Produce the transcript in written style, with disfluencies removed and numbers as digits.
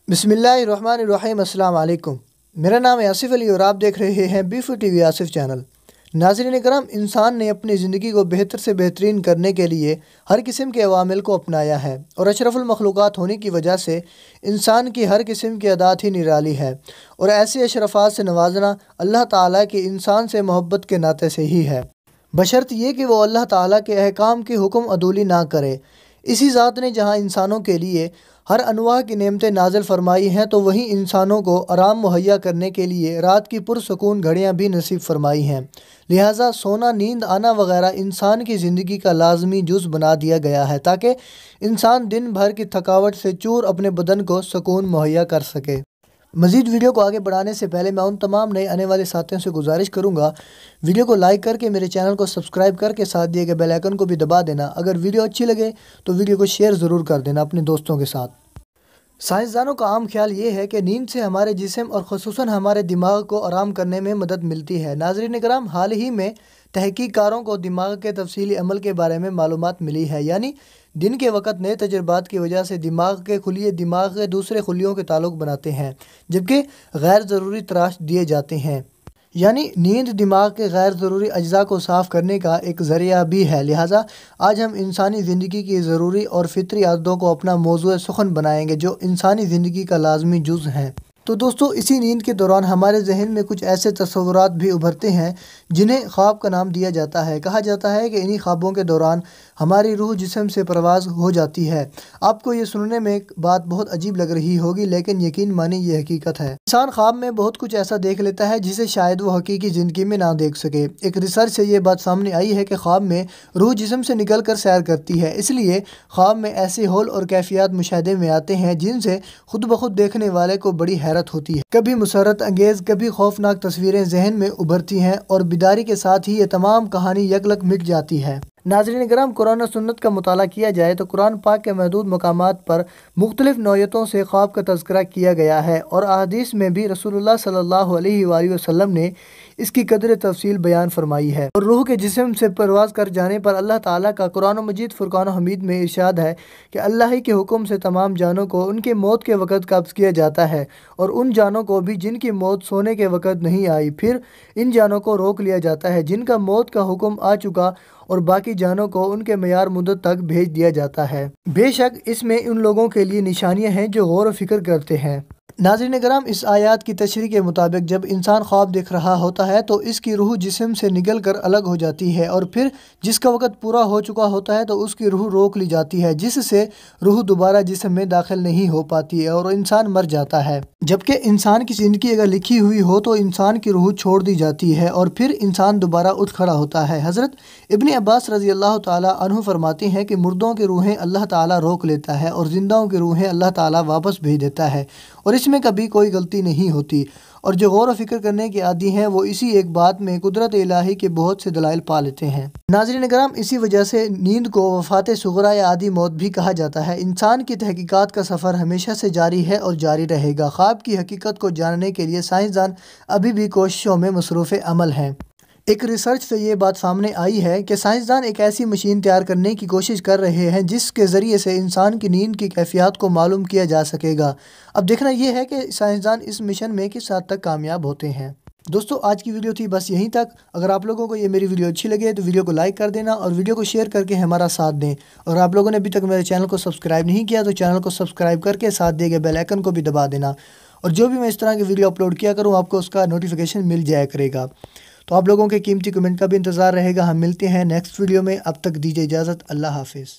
बिस्मिल्लाहिर्रहमानिर्रहीम। अस्सलाम वालेकुम। मेरा नाम है आसिफ अली और आप देख रहे हैं B4 TV आसिफ चैनल। नाज़रीन करम, इंसान ने अपनी ज़िंदगी को बेहतर से बेहतरीन करने के लिए हर किस्म के अवामिल को अपनाया है और अशरफुल मखलूक़ात होने की वजह से इंसान की हर किस्म की अदात ही निराली है और ऐसे अशरफात से नवाजना अल्लाह ताला की इंसान से मोहब्बत के नाते से ही है, बशर्त ये कि वो अल्लाह ताला के अहकाम की हुक्म अदूली ना करे। इसी ज़ात ने जहाँ इंसानों के लिए हर अनवाह की नेमतें नाज़िल फरमाई हैं तो वहीं इंसानों को आराम मुहैया करने के लिए रात की पुरसकून घड़ियाँ भी नसीब फरमाई हैं। लिहाजा सोना, नींद आना वगैरह इंसान की ज़िंदगी का लाजमी जुज़ बना दिया गया है ताकि इंसान दिन भर की थकावट से चूर अपने बदन को सुकून मुहैया कर सके। मज़ीद वीडियो को आगे बढ़ाने से पहले मैं उन तमाम नए आने वाले साथियों से गुजारिश करूंगा, वीडियो को लाइक करके मेरे चैनल को सब्सक्राइब करके साथ दिए गए बेल आइकन को भी दबा देना। अगर वीडियो अच्छी लगे तो वीडियो को शेयर ज़रूर कर देना अपने दोस्तों के साथ। साइंसदानों का आम ख्याल ये है कि नींद से हमारे जिस्म और ख़ुसूसन हमारे दिमाग को आराम करने में मदद मिलती है। नाज़रीन कराम, हाल ही में तहकीकारों को दिमाग के तफसीली अमल के बारे में मालूमात मिली है, यानी दिन के वक्त नए तजुर्बात की वजह से दिमाग के खुलिये दिमाग के दूसरे खुलियों के ताल्लुक़ बनाते हैं, जबकि गैर ज़रूरी तराश दिए जाते हैं। यानी नींद दिमाग के गैर ज़रूरी अज्जा को साफ़ करने का एक ज़रिया भी है। लिहाजा आज हम इंसानी ज़िंदगी की ज़रूरी और फितरी आदतों को अपना मौज़ूअ सुख़न बनाएंगे जो इंसानी ज़िंदगी का लाज़मी जुज़ हैं। तो दोस्तों, इसी नींद के दौरान हमारे जहन में कुछ ऐसे तस्वुरात भी उभरते हैं जिन्हें ख्वाब का नाम दिया जाता है। कहा जाता है कि इन्हीं ख्वाबों के दौरान हमारी रूह जिस्म से परवाज़ हो जाती है। आपको ये सुनने में एक बात बहुत अजीब लग रही होगी, लेकिन यकीन मानिए ये हकीकत है। इंसान ख्वाब में बहुत कुछ ऐसा देख लेता है जिसे शायद वो हकीकी ज़िंदगी में ना देख सके। एक रिसर्च से ये बात सामने आई है कि ख्वाब में रूह जिस्म से निकल कर सैर करती है, इसलिए ख्वाब में ऐसे हौल और कैफियत मुशाहदे में आते हैं जिनसे खुद ब खुद देखने वाले को बड़ी हैरत होती है। कभी मुसर्रत अंगेज़, कभी खौफनाक तस्वीरें जहन में उभरती हैं और बिदारी के साथ ही ये तमाम कहानी यकलक मिट जाती है। नाज़रीन करम, कुरान और सुन्नत का मुताला किया जाए तो कुरान पाक के महदूद मकामात पर मुख्तलिफ़ नौयतों से ख्वाब का तज़किरा किया गया है और अहादीस में भी रसूलुल्लाह सल्लल्लाहु अलैहि वसल्लम ने इसकी कदर तफसील बयान फरमाई है। और रूह के जिस्म से परवाज़ कर जाने पर अल्लाह ताला का कुरान मजीद फुरकान हमीद में इरशाद है कि अल्लाह ही के हुक्म से तमाम जानों को उनके मौत के वक़्त कब्ज़ किया जाता है और उन जानों को भी जिनकी मौत सोने के वक़्त नहीं आई, फिर इन जानों को रोक लिया जाता है जिनका मौत का हुक्म आ चुका और बाकी जानों को उनके मयार मुद्दत तक भेज दिया जाता है। बेशक इसमें उन लोगों के लिए निशानियां हैं जो गौर व फिक्र करते हैं। नाज़रीन कराम, इस आयत की तशरीह के मुताबिक जब इंसान ख्वाब देख रहा होता है तो इसकी रूह जिस्म से निकल कर अलग हो जाती है और फिर जिसका वक़्त पूरा हो चुका होता है तो उसकी रूह रोक ली जाती है, जिससे रूह दोबारा जिस्म में दाखिल नहीं हो पाती है और इंसान मर जाता है। जबकि इंसान की ज़िंदगी अगर लिखी हुई हो तो इंसान की रूह छोड़ दी जाती है और फिर इंसान दोबारा उठ खड़ा होता है। हज़रत इब्न अब्बास रज़ी अल्लाह ताला अन्हु फरमाते हैं कि मुर्दों की रूहें अल्लाह ताला रोक लेता है और ज़िंदाओं की रूहें अल्लाह ताला वापस भेज देता है और इसमें कभी कोई गलती नहीं होती। और जो गौर व फिक्र करने के आदी हैं वो इसी एक बात में कुदरत इलाही के बहुत से दलाइल पा लेते हैं। नाज़रीन कराम, इसी वजह से नींद को वफ़ात सुग़रा या आदि मौत भी कहा जाता है। इंसान की तहकीकात का सफ़र हमेशा से जारी है और जारी रहेगा। ख्वाब की हकीकत को जानने के लिए साइंसदान अभी भी कोशिशों में मसरूफ़ अमल हैं। एक रिसर्च से ये बात सामने आई है कि साइंसदान एक ऐसी मशीन तैयार करने की कोशिश कर रहे हैं जिसके ज़रिए से इंसान की नींद की कैफियत को मालूम किया जा सकेगा। अब देखना यह है कि साइंसदान इस मिशन में किस हद तक कामयाब होते हैं। दोस्तों, आज की वीडियो थी बस यहीं तक। अगर आप लोगों को ये मेरी वीडियो अच्छी लगे तो वीडियो को लाइक कर देना और वीडियो को शेयर करके हमारा साथ दें। और आप लोगों ने अभी तक मेरे चैनल को सब्सक्राइब नहीं किया तो चैनल को सब्सक्राइब करके साथ दिए गए बेल आइकन को भी दबा देना और जो भी मैं इस तरह की वीडियो अपलोड किया करूँ आपको उसका नोटिफिकेशन मिल जाया करेगा। तो आप लोगों के कीमती कमेंट का भी इंतज़ार रहेगा। हम मिलते हैं नेक्स्ट वीडियो में। अब तक दीजिए इजाज़त। अल्लाह हाफिज़।